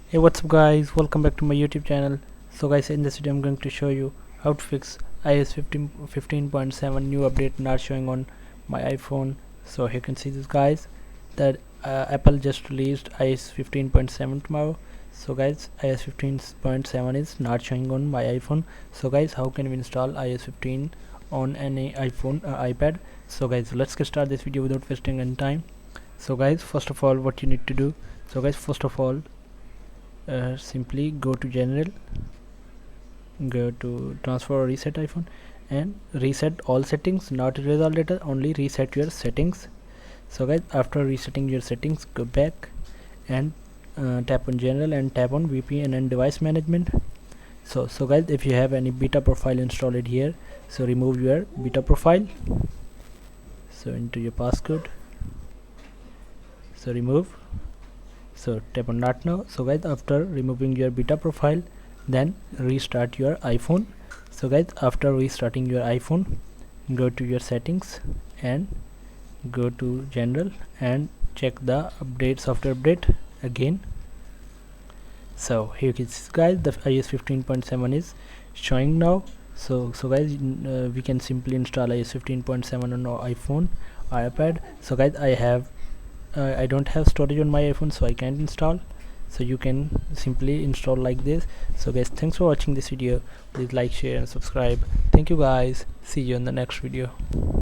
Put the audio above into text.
Hey, what's up guys, welcome back to my YouTube channel. So guys, in this video I'm going to show you how to fix iOS 15.7 new update not showing on my iPhone. So here you can see this guys, that Apple just released iOS 15.7 tomorrow. So guys, iOS 15.7 is not showing on my iPhone. So guys, how can we install iOS 15 on any iPhone or iPad? So guys, let's get started this video without wasting any time. So guys, first of all, what you need to do, so guys, first of all, simply go to general, go to transfer or reset iPhone, and reset all settings, not erase all data, only reset your settings. So guys, after resetting your settings, go back and tap on general and tap on VPN and device management. So guys, if you have any beta profile installed here, so remove your beta profile, so into your passcode, so remove, so tap on not now. So guys, after removing your beta profile, then restart your iPhone. So guys, after restarting your iPhone, go to your settings and go to general and check the update, software update again. So here you see guys, the iOS 15.7 is showing now. So guys, we can simply install iOS 15.7 on our iPhone or iPad. So guys, I don't have storage on my iPhone, so I can't install. So you can simply install like this. So guys, thanks for watching this video. Please like, share and subscribe. Thank you guys, see you in the next video.